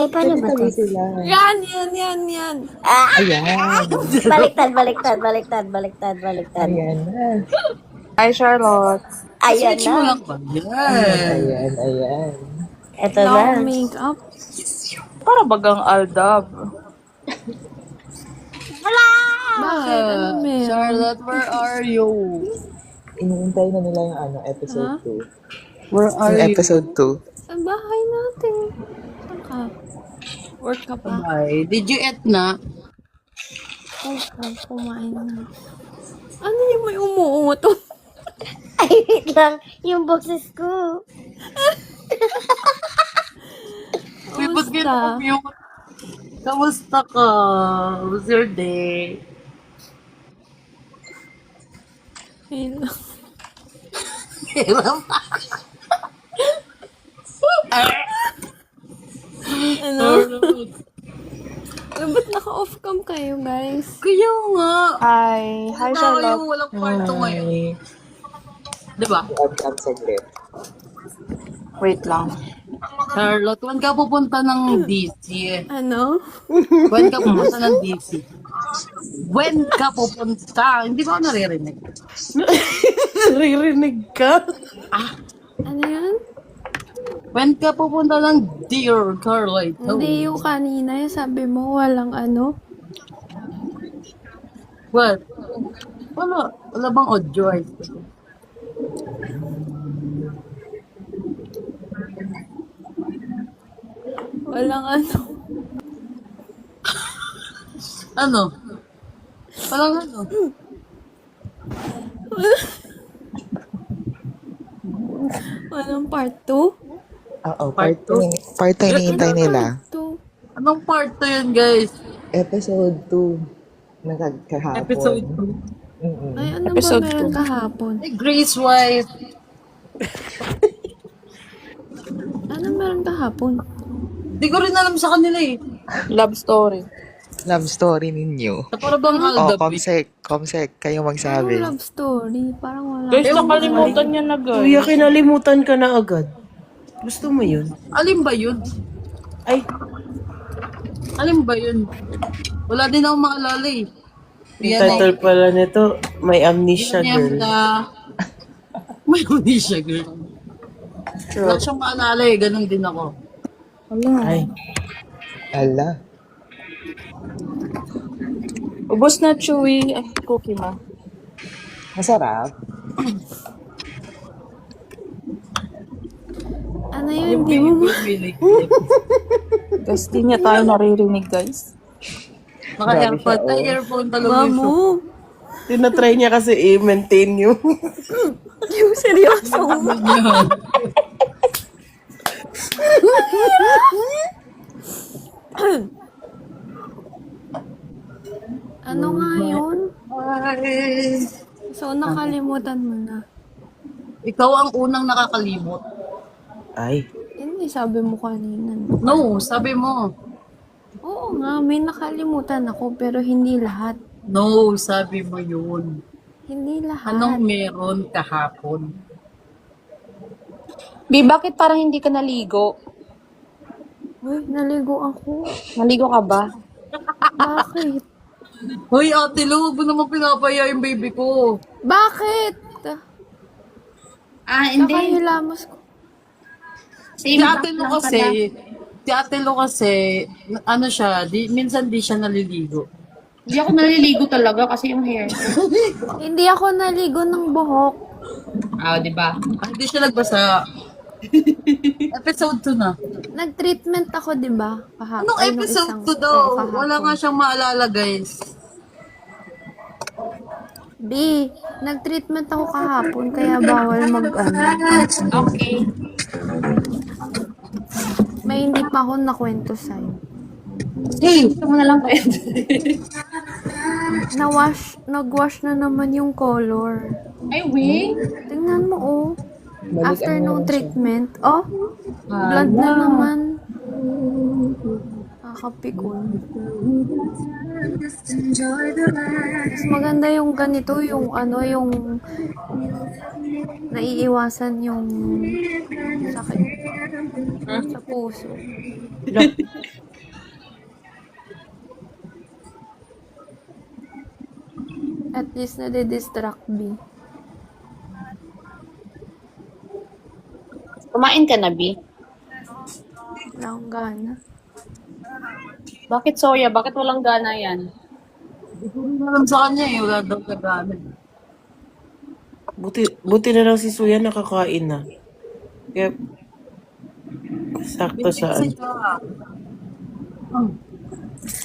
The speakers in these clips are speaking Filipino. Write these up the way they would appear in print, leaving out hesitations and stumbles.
Ay, paano ba to? Sila. Yan. Ah! Ayan. Baliktad. Ayan na. Hi, Charlotte. Ayan Switch na. mo lang ba? Yan. Ayan. Eto Wala na. akong makeup. Para bagang Aldab. Bakit? Ano meron? Charlotte, where are you? Iniintay na nila yung episode 2. Where are Yung you? episode 2. Sa bahay natin. Saan ka? Work ka pa? Bye. Did you eat na? Opo, kumain na. Ano yung may umuungot? Ay, wait lang. Yung boses ko. Uy, ba't kayo Kamusta? naka-mute? Kamusta ka? How's your day? Ayun lang. Ano? Uy, ba't naka-off cam kayo, guys? Kaya nga. Hi. Hi, Tao Charlotte. yung walang kwarto ngayon. Diba? Ang saglit. Wait lang. Charlotte, when ka pupunta ng DC? Ano? When ka pupunta ng DC? When ka pupunta? Hindi ba ako naririnig? Naririnig ka? Ano yan? When ka pupunta ng Dear Carlite? Hindi yung kanina, yung sabi mo walang ano. What? Wala bang audio? Walang ano. Ano? Walang ano? Walang part 2? Oo, Part part 2 iniintay nila. 2. Anong part to yun, guys? Episode 2. Nagkahapon. Episode 2. Ay, ano Episode ba meron two. kahapon? Hey, Grace Wife. Ano meron kahapon? Hindi ko rin alam sa kanila eh. Love story. Love story ninyo. Sa para bang Oh, Aldab. Comsec, kayo Anong magsabi. love story? Parang wala. Guys, nakalimutan niya na, guys. Kuya, kinalimutan ka na agad. Gusto mo yun? Alin ba yun? Ay, Alin ba yun? Wala din akong maalala eh. yung title pala nito, May Amnesia Girl. May amnesia girl. Wala siyang maalala eh. Ganon din ako. Ay, Ala. Ubus na, Chewy. Ay, cookie ma. Masarap. Ano yun? Hindi mo Guys, di niya tayo naririnig, guys. Naka-airpod. Ay, earphone talaga yun. mo. tinatry niya kasi i-maintain yung... Yung seryoso mo. Ano nga yun? Ay, So, nakalimutan mo na. ikaw ang unang nakakalimot. Ay, Hindi, sabi mo kanina. No, sabi mo. Oo nga, may nakalimutan ako, pero hindi lahat. No, sabi mo yun. Hindi lahat. Anong meron kahapon? Bi, bakit parang hindi ka naligo? Uy, naligo ako. Naligo ka ba? Bakit? Hoy, ate Lu, huwag mo naman pinapaya yung baby ko. Bakit? Hindi. Nakahilamos ko. Si ate Lu kasi, ano siya, minsan di siya naliligo. Hindi ako naliligo talaga kasi yung hair. Hindi ako naligo ng buhok. Ah, di ba? Hindi siya nagbasa. Episode 2 na. Nag-treatment ako, di ba? Kahapon. Anong Ay, nung episode isang- 2 daw? kahapon. Wala nga siyang maalala, guys. B, nag-treatment ako kahapon, kaya bawal mag-ano. Okay. May hindi pa ako nakwento sa'yo. Gusto mo na lang kayo. Nag-wash na naman yung color. Ay, wait. Tingnan mo, oh. Balik After ang nung meron siya. treatment, oh, blood na naman. Nakakapikon. Mas maganda yung ganito, yung ano, yung naiiwasan yung sakit sa puso. Please na distract B. Kumain ka na, B? Wala akong gana. Bakit soya? Bakit walang gana yan? Hindi ko rin alam sa kanya eh. Wala daw kagana. Buti na lang si Suya nakakain na. Kaya, sakto Kasi saan. ka.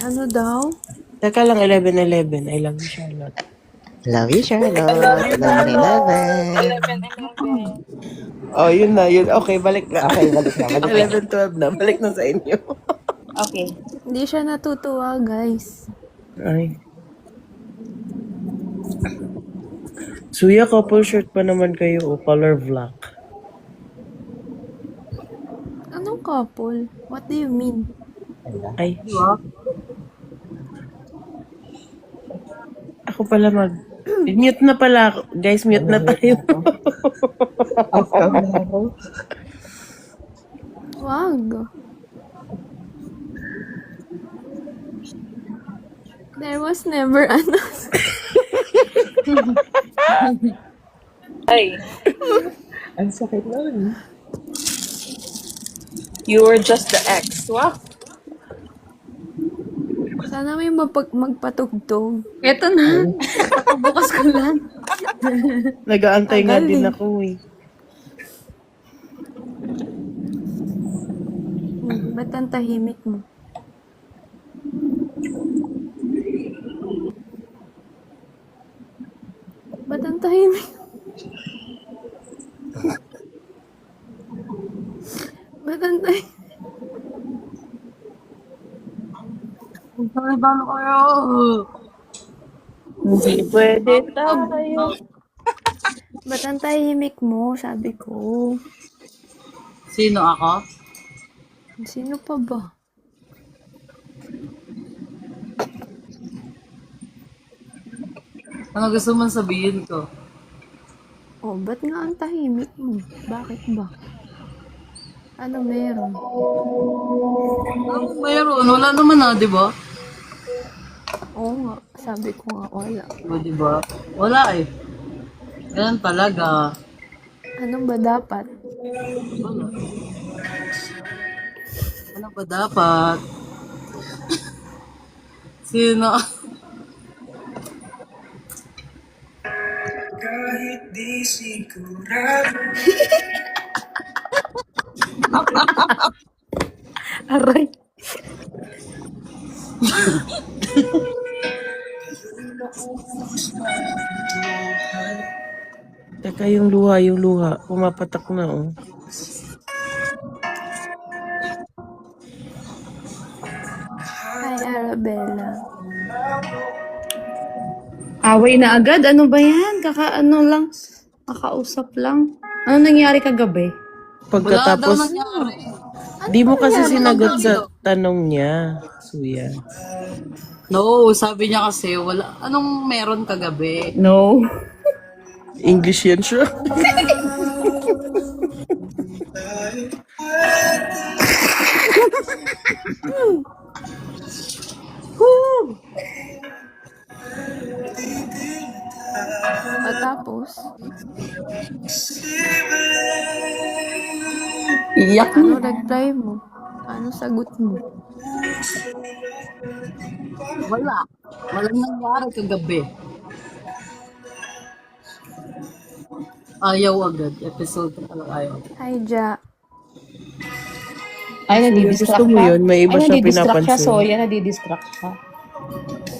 Ano daw? Teka lang, 11-11. I love you, Charlotte. Love you, Charlotte. 11-11. Oh, yun na, yun. Okay, balik na. Okay, balik na, balik na. 11-12 na. Balik na sa inyo. Okay. Hindi siya natutuwa, guys. Ay. Suya, couple shirt pa naman kayo o color black. Anong couple? What do you mean? Ay, Di ba? ako pala mute na pala ako. Guys, mute na tayo. Off cam na ako. Wag. There was never ano. Ay, Ang sakit nun. you were just the ex. Wow. Sana may magpatugtog. Eto na. Bukas ko lang. Nag-aantay nga Tagal din eh. ako eh. Ba't ang tahimik mo? Ba't ang tahimik? Ba't ang tahimik? Sorry, paano kayo? Hindi pwede tayo. Ba't ang tahimik mo? Sabi ko. Sino ako? Sino pa ba? Ano gusto mong sabihin ko? Oh, ba't nga ang tahimik mo? Bakit ba? Ano meron? Ano mayroon? Wala naman di ba? Oo nga, sabi ko nga wala. O, di ba? Wala eh. Ganun talaga. Ano ba dapat? Wala. Ano ba dapat? Sino? Aray. Teka, yung luha. Pumapatak na oh. Hi, Arabella. Away na agad? Ano ba yan? Kakaano lang. Kakausap lang. Ano nangyari kagabi? Wala daw Pagkatapos, nangyari. di mo kasi sinagot sa tanong niya, Suya. No, sabi niya kasi, wala. Anong meron kagabi? No. English yan siya. Tapos, Iyak ano reply mo? Ano sagot mo? Wala. Walang nangyari kagabi. Ayaw agad. Episode ko pala ayaw. Hi, Ja. Ay, nadidistract Gusto mo ka? yun? May iba Ay, siya nadidistract siya. pinapansin. Soya, nadidistract siya.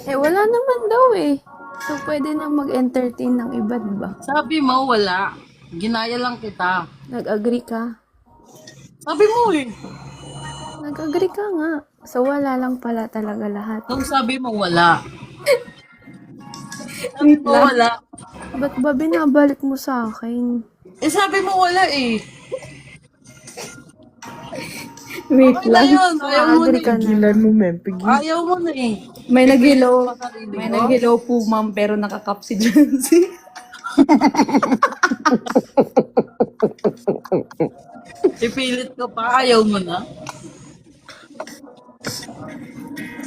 Eh, wala naman daw eh. So, pwede na mag-entertain ng iba, diba? Sabi mo, wala. Ginaya lang kita. Nag-agree ka? Sabi mo eh. Nag-agree ka nga. So, wala lang pala talaga lahat. Nung sabi mo, wala. Sabi mo, wala. Ba't ba binabalik mo sa akin? Eh, sabi mo, wala eh. Wait Okay na lang. yun. Ayaw mo na Agree ka eh. na. Pigilan mo, mem. Ayaw mo na eh. May nag-hello. Sarili May mo. nag-hello po, ma'am, pero nakakap si Jancy. Ipilit ka pa. Ayaw mo na.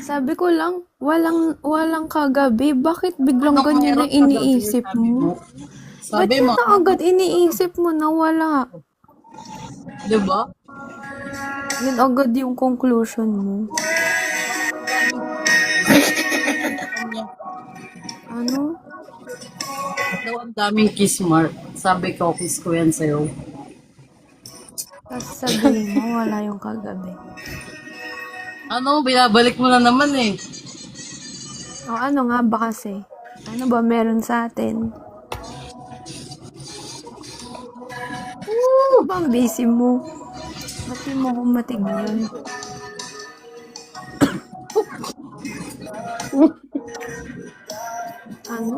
Sabi ko lang, walang kagabi. Bakit biglang Anong ganyan na meron kagabi, iniisip sabi mo? Ba't Sabi yun mo, na agad iniisip mo na wala? di ba? Yun agad yung conclusion mo. Ano? Daw ang daming kiss mark. Sabi ko, kiss ko yan sa'yo. Tapos sabihin mo, wala yung kagabi. Ano, binabalik mo na naman eh. O ano nga ba kasi? Ano ba meron sa atin? Ano ba ang busy mo? Ba't di mo akong matignan? Ano?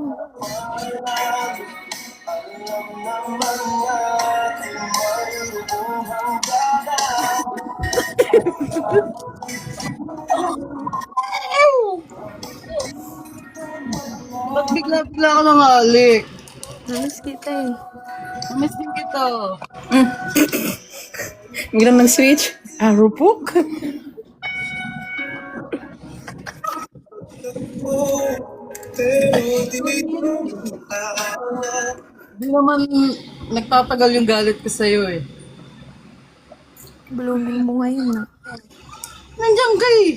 Ba't bigla-bigla ka nang halik? Namiss kita eh. Namiss din kita. Biglang nag-switch. Arupok? Hindi naman nagtatagal yung galit ko sa'yo eh. Blooming mo ngayon na. Nandiyan ka eh.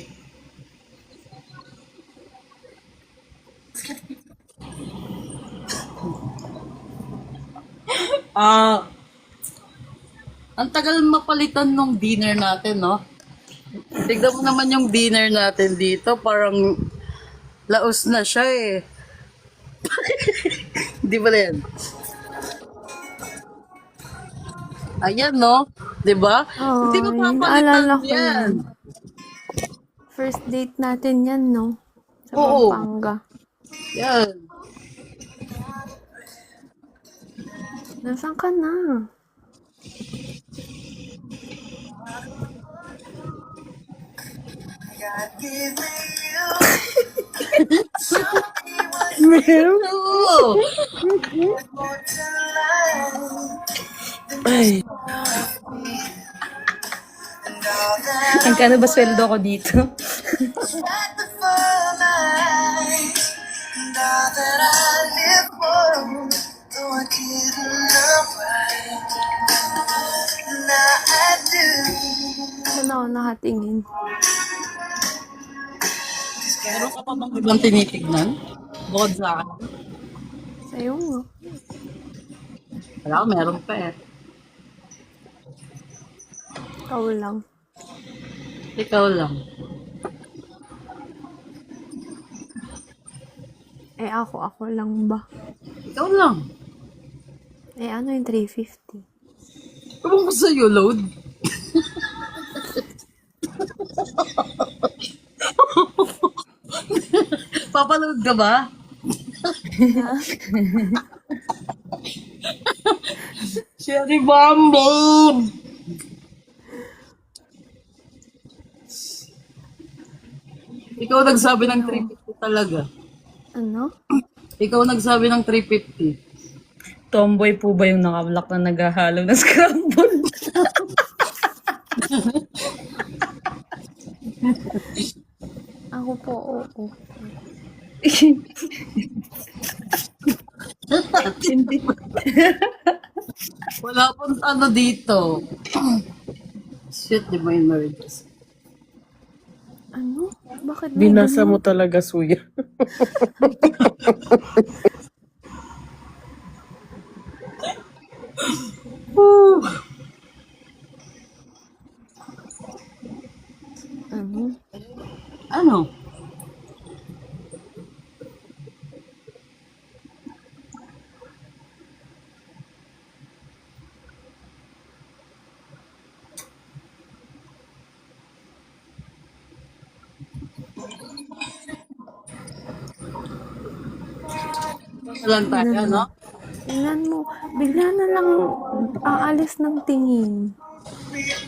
Ang tagal mapalitan nung dinner natin, no? Tignan mo naman yung dinner natin dito, parang laos na siya eh. Di ba yan? Ayan, no? Di ba? Oo, Hindi mo yun, papalitan naalala ko yan. yan. First date natin yan, no? Sa Oo. Pampanga. Yan. Nasaan ka na? Meron? Oo. Ay, Magkano ba sweldo ko dito? Saan ako nakatingin? Meron ka pa bang ibang tinitignan? Bukod sa akin. Sa'yo nga. Wala ko, meron pa eh. Ikaw lang. Ikaw lang. Eh ako lang ba? Ikaw lang. Eh ano yung 350? Ewan ko sa'yo, load. Papaload ka ba? Sherry bomb, babe! Ikaw nagsabi ng 350 talaga. Ano? Ikaw nagsabi ng 350. Tomboy po ba yung nakablock na naghahalo ng scramble? Ako po, oo. Hindi. Wala pang ano dito. Shit, di ba yung marriages? Ano? Bakit may binasa ganun? mo talaga, Suya. Ano? Ano? Lang tayo, no? Tingnan mo, bigla na lang aalis ng tingin.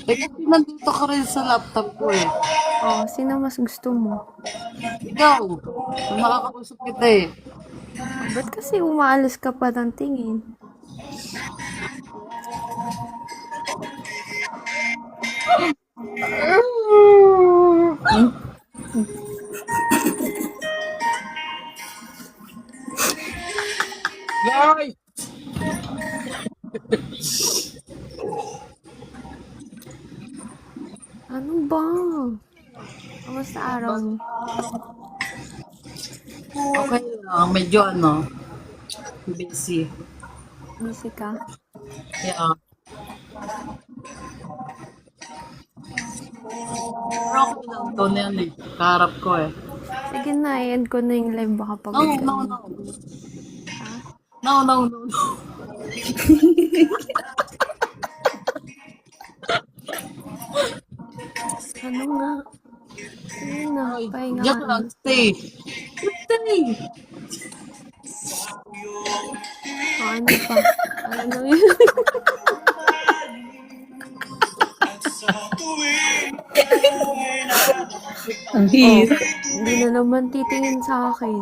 Eh, kasi nandito ka rin sa laptop ko eh. Oh, sino mas gusto mo? Ikaw, makakausap kita eh. Ba't kasi umaalis ka pa ng tingin? Kamusta araw mo? Okay lang, medyo busy. Busy ka? Yeah. Pero okay lang, ito na yan eh. Kaharap ko eh. Sige na, i-end ko na yung live. Baka No, pagod ka no, na. no. No, no, no, no. Ano nga? Sige na, pahinga Diyan ka lang, na. stay. Stay. O, ano pa? Ano yun? Ang hirap. Hindi na naman titingin sa akin.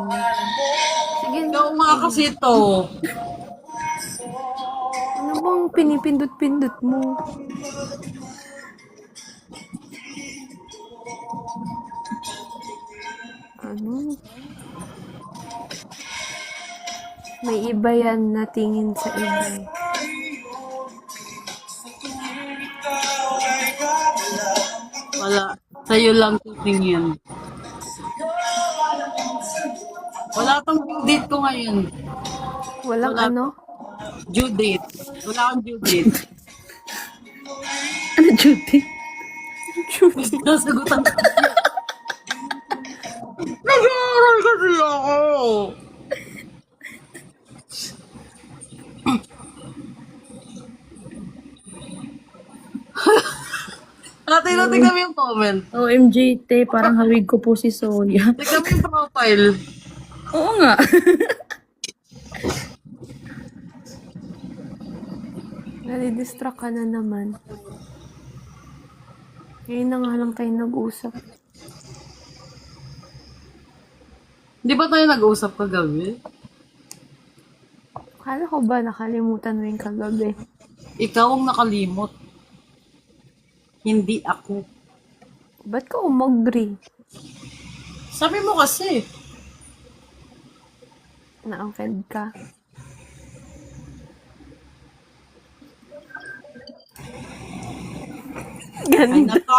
Sige na. Ikaw nga kasi to. Ano bang pinipindot-pindot mo? Ano? May iba yan na tingin sa iba. Eh. Wala. Sa'yo lang titingin. Wala tong due date ko ngayon. Walang Wala. ano? Due date. Wala akong due date. Ano, Judy? Nasagutan ko. Nag-aaral kasi ako. Natin kami yung comment. OMG, te, parang hawig ko po si Soya. Tignan mo yung profile. Oo nga. Nadidistract ka na naman. Ngayon na nga lang tayo nag-usap. Di ba tayo nag-usap kagabi? Kala ko ba nakalimutan mo yung kagabi? Ikaw ang nakalimot. Hindi ako. Ba't ka umagri? Sabi mo kasi. Na-offend ka? Ay, naka!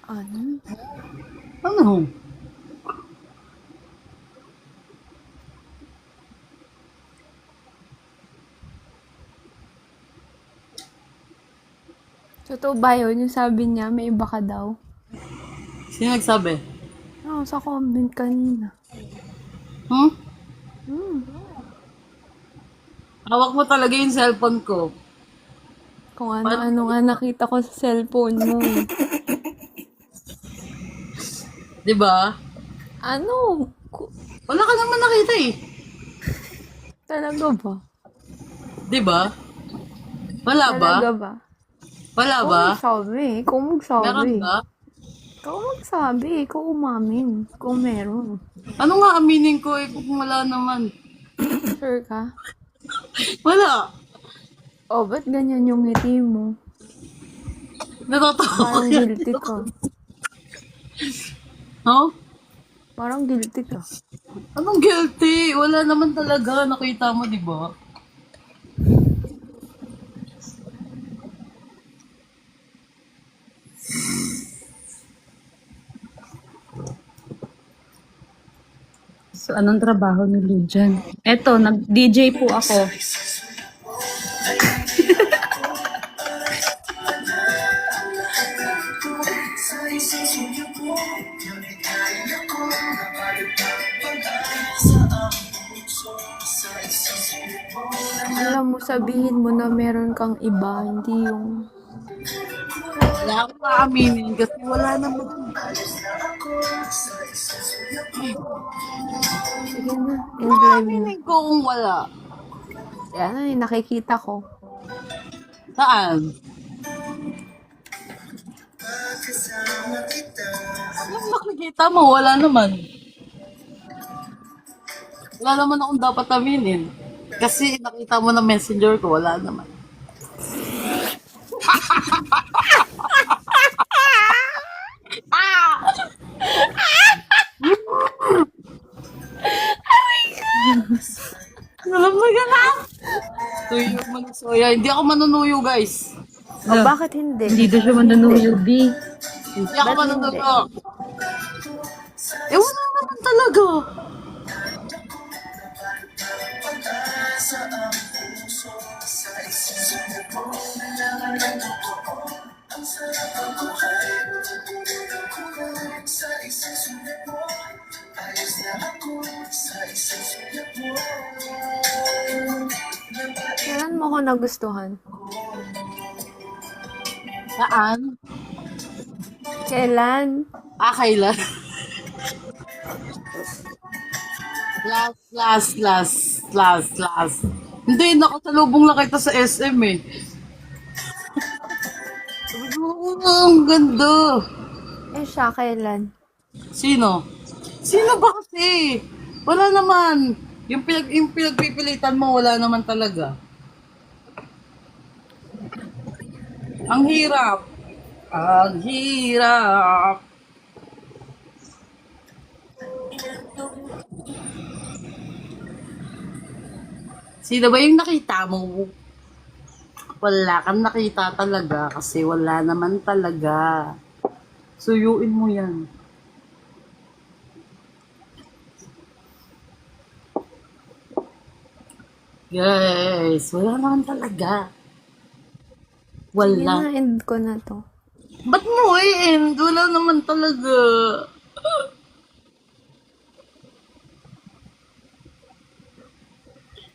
Ano? Ano? Totoo ba yun? Yung sabi niya, may iba ka daw? Sino nagsabi? Oo, sa comment kanina. Hmm? Hmm. Hawak mo talaga yung cellphone ko. Kung ano-ano nga nakita ko sa cellphone mo. Di ba? Ano? Wala ka naman nakita eh. Talaga ba? Di ba? Wala ba? Talaga ba? Wala Ikaw ba? magsabi. Ikaw magsabi. Meron ba? Ikaw magsabi. Ikaw umamin. Kung meron. Ano nga aminin ko eh kung wala naman? Sure ka? Wala. Oh, ba't ganyan yung ngiti mo? Natatawa ko Parang yan. guilty ka. Huh? Parang guilty ka. Anong guilty? Wala naman talaga. Nakita mo, di ba? So, anong trabaho ni Lou dyan? Eto, nag-DJ po ako. Alam mo, sabihin mo na meron kang iba, hindi yung... Wala akong maaminin kasi wala naman. Sige na, end live na. Aminin ko kung wala. Yan ay, nakikita ko. Saan? Yung nakikita mo, wala naman. Wala naman akong dapat aminin. Kasi nakita mo na messenger ko, wala naman. Alam mo ka na? Tuyo man soya. Hindi ako manunuyo, guys. O, bakit hindi? Hindi daw siya manunuyo, B. Hindi ako manunuyo. Eh, wala naman talaga. Kailan mo ko nagustuhan? Saan? Kailan? Kailan? Last. Hindi, nakasalubong lang kita sa SM eh. Sabi ko, ang ganda. Eh, siya, kailan? Sino? Sino ba kasi? Wala naman. Yung pinagpipilitan mo, wala naman talaga. Ang hirap. Ang hirap. Sino ba yung nakita mo? Wala kang nakita talaga kasi wala naman talaga. Suyuin mo yan. Guys, wala naman talaga. Sige Wala. na, end ko na to. Ba't mo i-end? Wala naman talaga.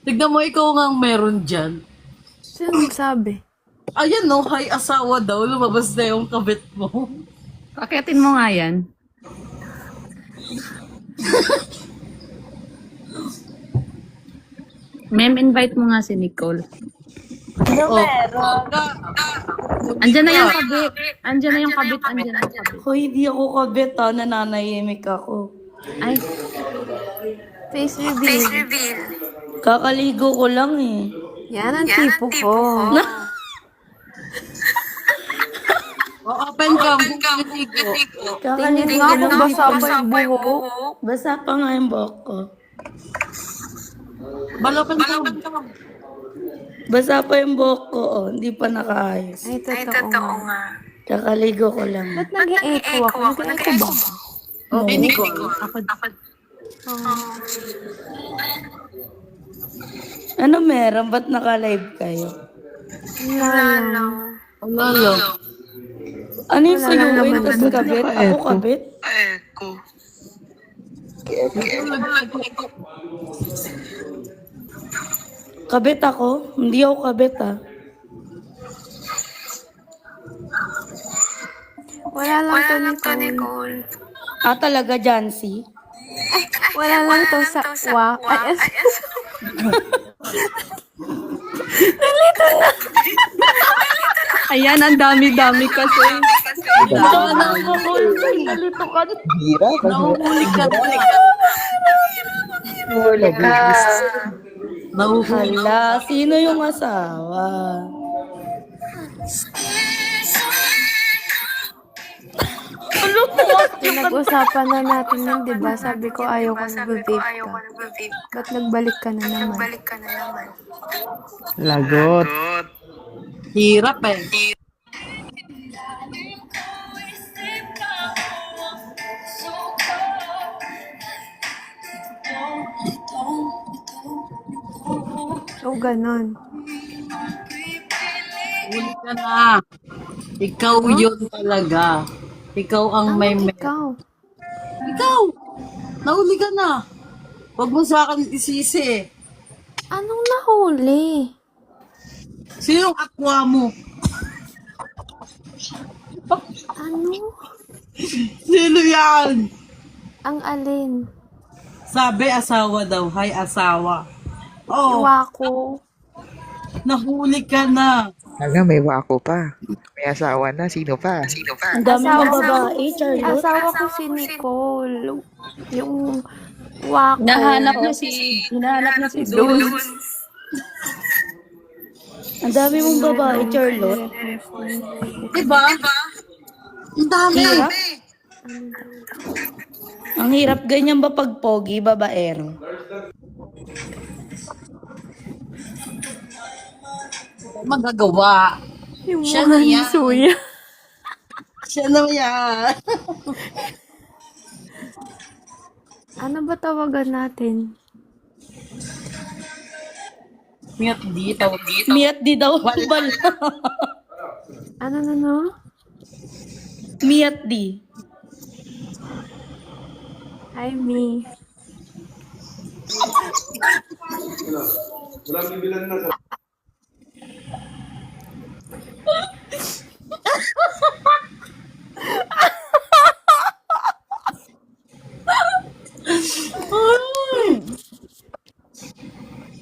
Tignan mo, ikaw nga ang meron dyan. Sino sabi? Ayan no, hay asawa daw. Lumabas na yung kabit mo. Pakiatin mo nga yan. Ma'am, invite mo nga si Nicole. Oh. Andyan na yung kabit. Andyan na yung kabit. Andyan na yung kabit. Hoy, hindi ako kabit nananahimik ako. Ay, Face reveal. Kakaligo ko lang eh. Yan ang tipo ko. Open ka, bukang Tingin Kakaligo nga ko kung lang. basa pa yung buhok. Basa pa nga yung buhok ko. Balopen ka. Basa pa yung buhok ko, oh. Hindi pa nakaayos. Ay, totoo nga. Kakaligo ko lang. Ba't nag-e-echo ako? Nag-e-echo ba ako? Okay, Nicole. Ano meron? Ba't naka-live kayo? Wala lang. Wala lang. Ano yung Wala lang suyuin? naman Tapos kabit? Ako kabit? Kabit ako? Hindi ako kabit ah. Wala lang to, Nicole. Ah, talaga, Jancy? Wala lang to sa wa. Ay, ayan, ang dami-dami kasi. Hirap. Nahuhuli ka. Wala, babies. Nahuhuli. Hala, sino yung asawa? pinag-usapan na natin yun, di ba? Sabi ko ayaw ko nag-vape ka. Ba't nagbalik ka na naman? Lagot. Hirap eh. So, ganon. Huli ka na. Ikaw yun talaga. Ikaw ang may Ikaw. Ikaw! Nahuli ka na. Huwag mo sa akin isisi. Anong nahuli? Sino yung akwa mo? Ano? Sino yan? Ang alin? Sabi asawa daw. Hay asawa. Oh, Iwako. nahuli ka na. Hanggang may wako pa. May asawa na. Sino pa? Ang dami ng babae, Charlotte. Asawa ko si Nicole. Yung Wako. Hinahanap na si Dul. Ang dami mong babae, Charlotte. Diba? Ang dami. Hirap. Ang hirap ganyan ba pag pogi, babaero? Magagawa. Yung Siya mukha na ni yan. Suya. Siya na yan. Ano ba tawagan natin? Mute di, tawag dito. Miyat di daw. Bala. Ano? Miyat di. Hi, me.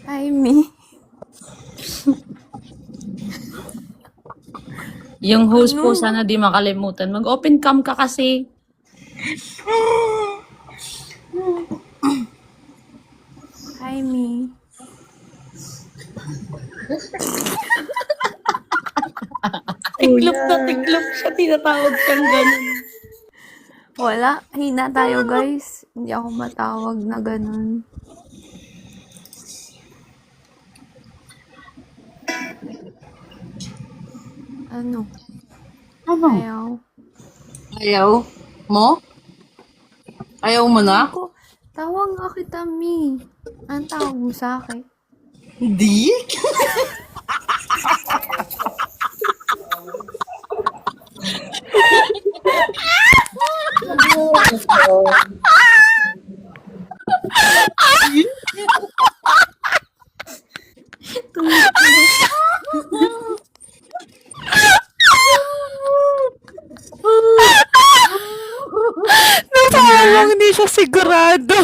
Hi, me. Yung host po, sana di makalimutan. Mag-open cam ka kasi. Hi, me. Tiklop na tiklop siya. Tinatawag kang ganun. Wala. Hina tayo, guys. Hindi ako matawag na ganun. Ano? Ano? Ayaw. Ayaw mo? Ayaw mo na? Ako, tawag nga kita, me. Anong tawag mo sa akin? Hindi? Parang hindi siya sigurado.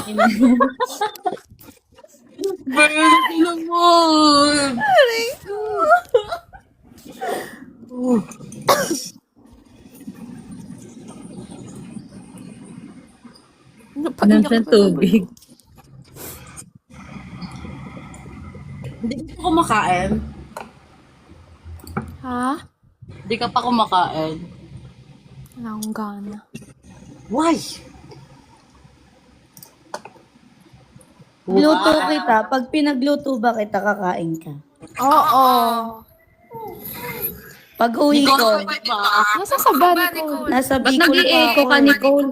Bakit naman? Inom ng tubig. Hindi ka pa kumakain? Ha? Hindi ka pa kumakain? Wala akong gana. Why? Luto kita. Pag pinagluto ba kita, kakain ka. Oo. Pag uwi ko, Nasa sabari ko. nasa Ba't Bicol pa nag-i-echo ako. ka, Nicole?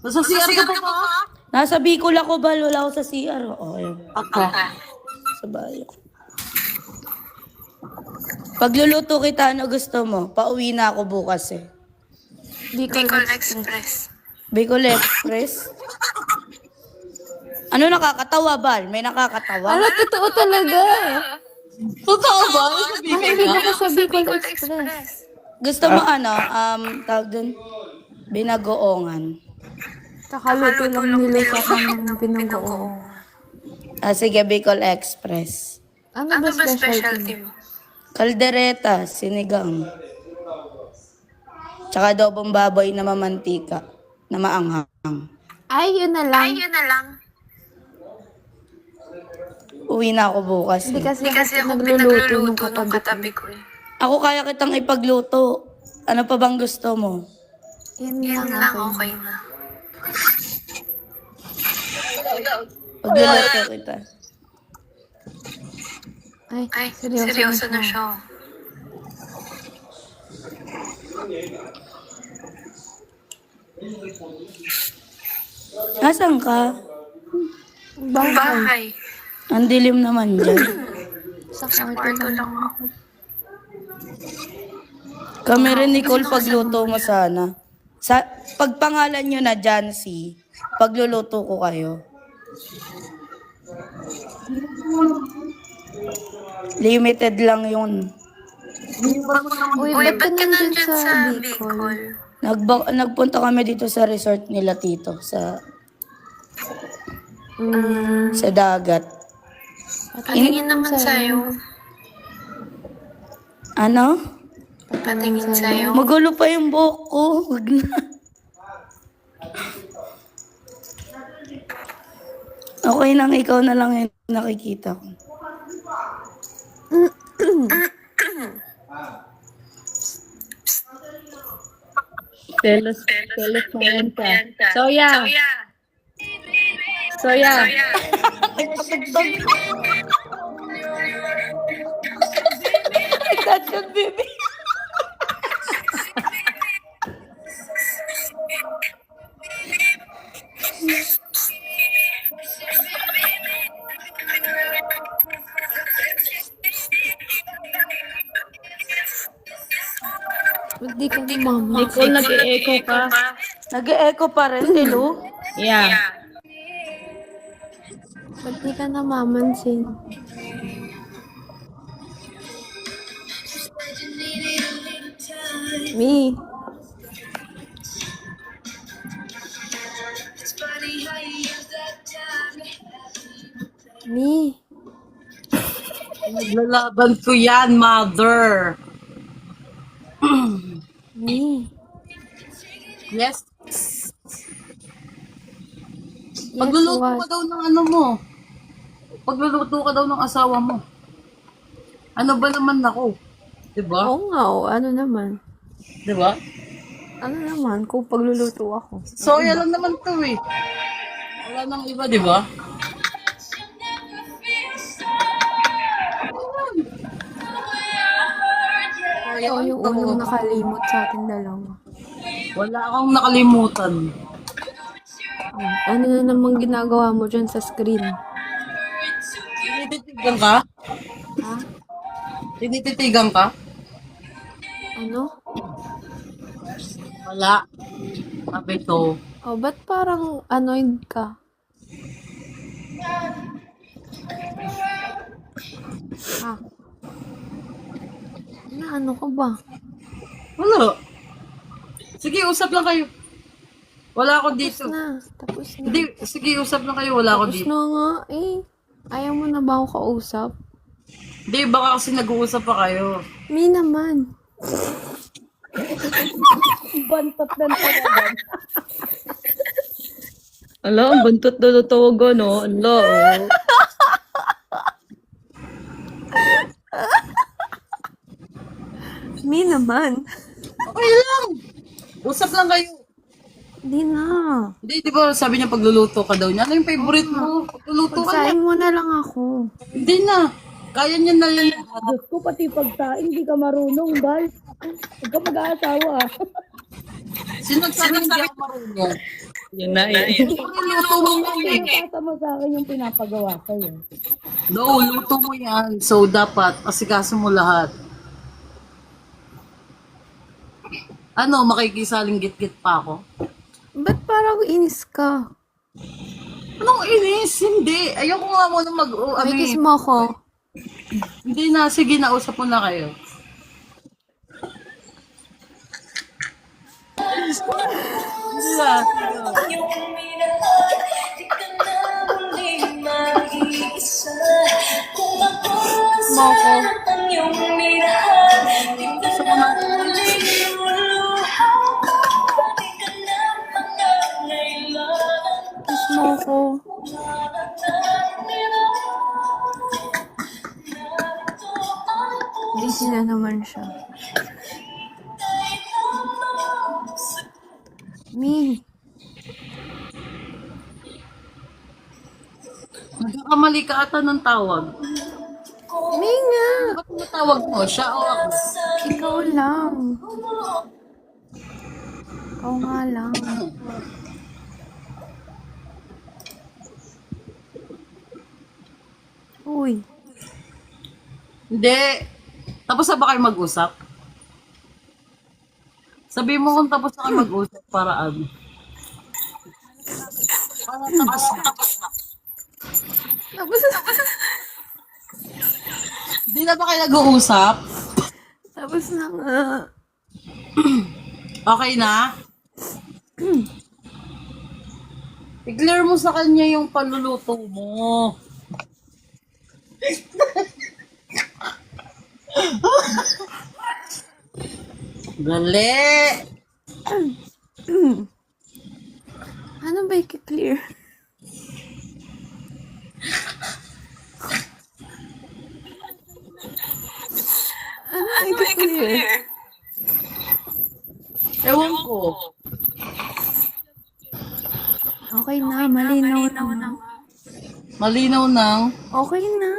Nasa CR ka pa ba? Nasa Bicol ako, Bal. Wala ako sa CR. Oo, ayun. Okay. Sa bayo. Pag luluto kita, ano gusto mo? Pauwi na ako bukas eh. Bicol Express. Bicol Express? Ano nakakatawa, Bal? May nakakatawa? Ano, totoo talaga. Totoo ba? Sabihin Mahilig ka? ako sa Bicol Express. Gusto mo ano? Tawag dun? Binagoongan. Kakaluto lang nila sa akin ng pinag-oo. Sige, Bicol Express. Ano ba specialty mo? Kaldereta, sinigang. Tsaka adobong baboy na mamantika, na maanghang. Ay, yun na lang. Uwi na ako bukas. Hindi Eh. kasi ako nagluluto nung katabi ko. Ako kaya kitang ipagluto. Ano pa bang gusto mo? Yan lang okay. Pagluluto kita. Ay, seryoso na siya. Nasaan ka? Bahay. Ang dilim naman dyan. Sa kwarto lang ako. Kami rin, Nicole, pagluto mo sana. Pagpangalan nyo na Jancy, pagluluto ko kayo. Limited lang yun. Uy, ba't ka nandyan sa Bicol? Nagpunta kami dito sa resort nila, Tito. Sa dagat. Patingin naman sa'yo. Ano? Patingin sa'yo. Magulo pa yung buhok ko. Wag na. Okay lang, ikaw na lang yung nakikita ko. Telos 40. Soya! Soya! Gotcha, baby. Ba't di ka mama? Nicole, nag-e-echo ka. Nag-e-echo pa rin, Tilo. Yeah. Ba't di ka namamansin? Me. Me. Naglalaban ko yan, mother. Me. Yes. Yes, Pagluluto ka what? daw ng ano mo. Pagluluto ka daw ng asawa mo. Ano ba naman ako? Diba? Oo nga, ano naman? Diba? Ano naman, kung pagluluto ako. Soya lang naman to eh. Wala nang iba, diba? Ikaw yung unang nakalimot sa ating dalawa. Wala akong nakalimutan. Ano na namang ginagawa mo dyan sa screen? Tinititigan ka? Ha? Tinititigan ka? Ano? Wala. Sabi ko. Oh, ba't parang annoyed ka? Ha? Ano ka ba? Wala. Sige, usap lang kayo. Wala ako dito. Tapos na. Hindi, sige, usap lang kayo. Wala ako Tapos dito. na nga eh. Ayaw mo na ba ako kausap? Hindi, baka kasi nag-uusap pa kayo. Me naman. Ala, ang buntot na tawagan, no? Ala, oh. Me naman. Okay lang. Usap lang kayo. Hindi na. Hindi, di ba sabi niya pagluluto ka daw niya? Ano yung favorite mo? Pagluluto ka na. Pagsain mo na lang ako. Hindi na. Kaya niya na yan. Diyos ko, pati pagsain, hindi ka marunong, Bal. Huwag ka mag-aasawa. Sino nagsabi hindi ako marunong? Yun na, eh. Luto mo yan eh. Pinapasa mo sa akin yung pinapagawa sa'yo. No, luto mo yan. So, dapat asikaso mo lahat. Ano, makikisaling git-git pa ako? Ba't parang inis ka? Anong inis? Hindi. Ayoko nga muna May kiss mo ako. Hindi na. Sige, nausap mo na kayo. Wala. Kiss mo ako. Gusto mo na. Kiss mo ako. Busy na naman siya. Me. Nagkakamali ka ata ng tawag. Me nga. Ba't natawag mo? Siya o ako? Ikaw lang. Ikaw nga lang. Uy. Hindi. Tapos na ba kayo mag-usap? Sabi mo kung tapos na kayo mag-usap para ano. Para tapos na. Hindi na ba kayo nag-uusap? Tapos na nga. Okay na? I-clear mo sa kanya yung panluluto mo. Dali! Ano ba i-clear? Hindi clear. Ewan ko. Okay na, malinaw na. Malinaw nang. Okay na.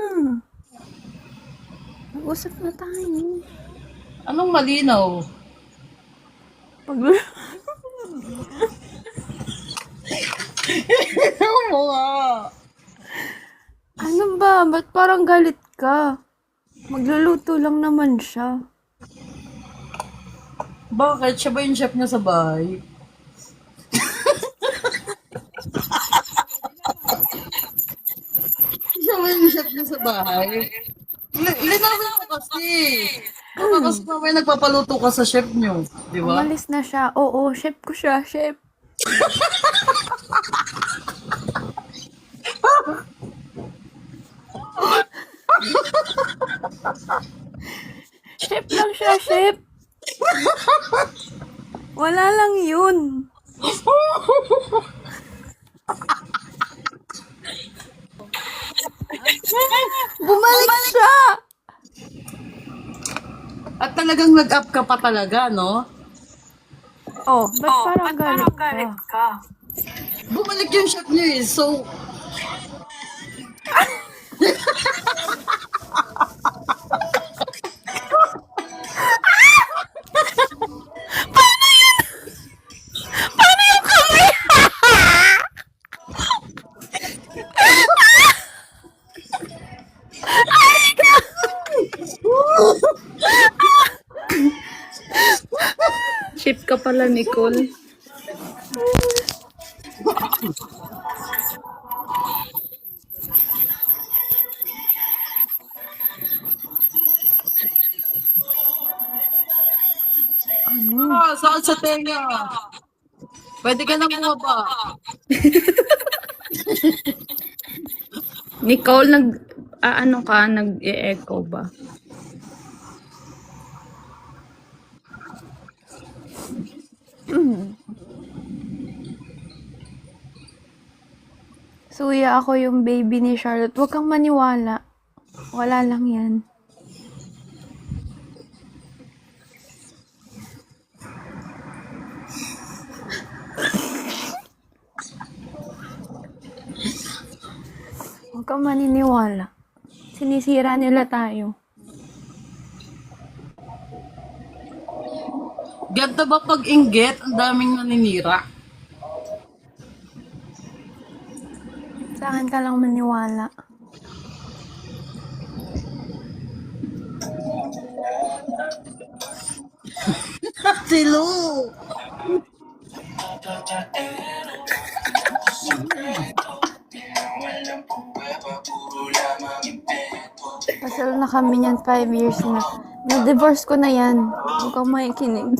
Mag-usap na tayo. Anong malinaw? Ano nga? Ano ba? Ba't parang galit ka? Magluluto lang naman siya. Bakit? Siya ba yung chef niya sa bahay? Siya ba yung chef niya sa bahay? Linawin mo kasi. Baka kasi mamaya nagpapaluto ka sa chef niyo. Di ba? Umalis na siya. Oo, chef ko siya, chef. Chef lang siya, chef. Wala lang yun. Bumalik siya! At talagang nag-up ka pa talaga, no? Oh, ba't parang galit ka? Bumalik yung chef niyo eh. So, Chip ka pala, Nicole. saan sa tenga? Pwede ka na bumaba. Nicole, nag-e-echo ba? Suya, ako yung baby ni Charlotte. Huwag kang maniwala. Wala lang yan. Huwag kang maniniwala. Sinisira nila tayo. Ganto ba pag inggit, ang daming naninira? Sa akin ka lang maniwala. Silo! Kasal na kami niyan 5 years na. Na-divorce ko na yan. Huwag kang makikinig.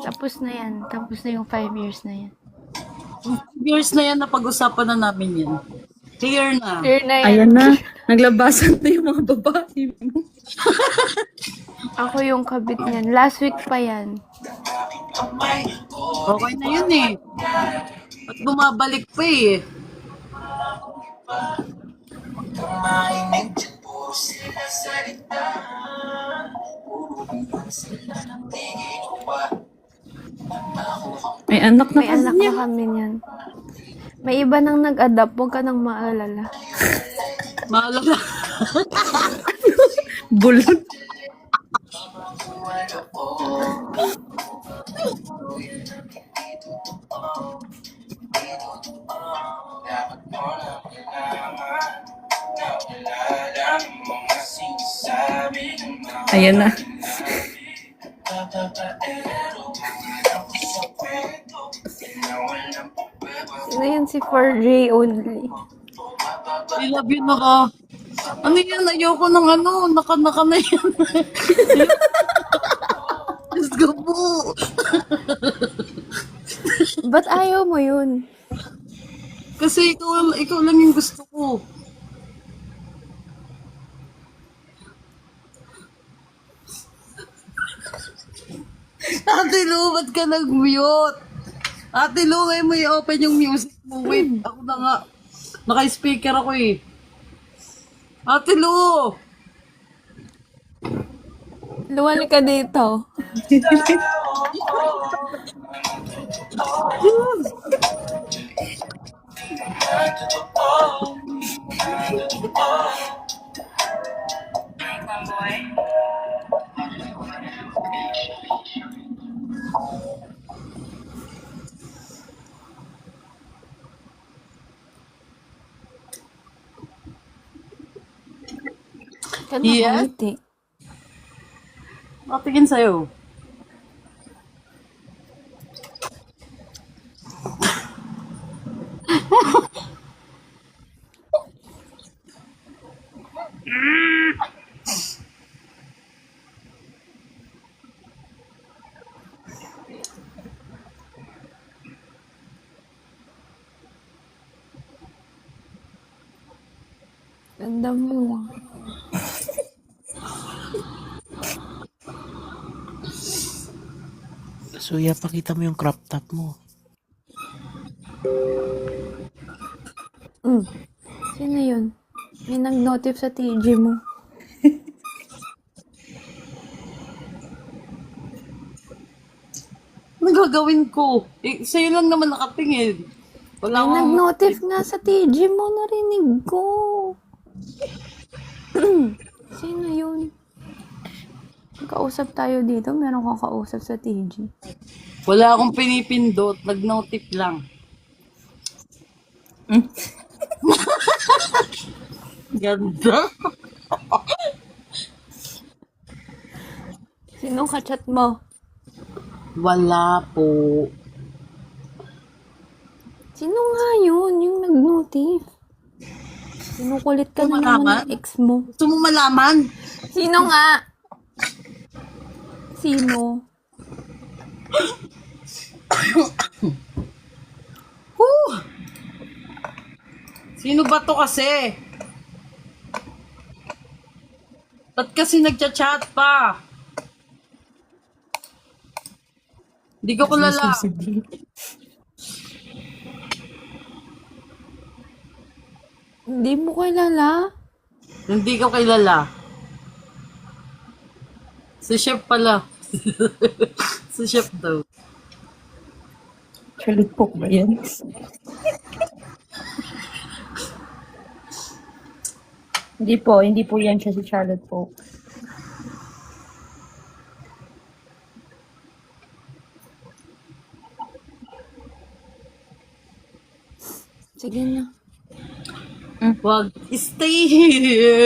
Tapos na yan. Tapos na yung 5 years na yan. Years na yan na pag-usapan na namin yan. Clear na. Clear na yan. Ayan na. Naglabasan na yung mga babae mo. Ako yung kabit niyan. Last week pa yan. Okay na yun eh. At bumabalik pa eh. May anak na May anak na kami niyan. May iba nang nag-adapt. Huwag ka nang maalala. Maalala. bulot. Ayan na. Sino yan si for J only? I love you naka. Ano yan? Ayoko ng ano. Naka na yan. Let's go po. Ba't ayaw mo yun? Kasi ikaw lang yung gusto ko. Ate Lu, ba't ka nag-mute? Ate Lu, ngayon mo i-open yung music Oh, wait, ako na nga. Naka-speaker ako eh. Ate Lu! Luwal ka dito. Ka na Yes? ngumiti. Nakatingin sa'yo. Ganda mo. Suya, pakita mo yung crop top mo. Sino yun? May nag-notif sa TG mo. Ano gagawin ko? Eh, sa'yo lang naman nakatingin. Wala May akong... nag-notif nga sa TG mo, narinig ko. Sino yun? Kausap tayo dito, meron kang kausap sa TG. Wala akong pinipindot. Nag-notif lang. Ganda. Sinong kachat mo? Wala po. Sino nga yun? Yung nag-notif. Sinukulit ka na naman ng ex mo. Gusto mo malaman? Sino nga? Sino? Whew! Sino ba to kasi? Ba't kasi nagchat-chat pa? Hindi ko kulala. Hindi mo kilala? Hindi ko kilala. Si Chef pala. Si Chef daw. Charlotte Pope ba yan? Hindi po yan siya si Charlotte Pope. Sige na. Wag. Stay here.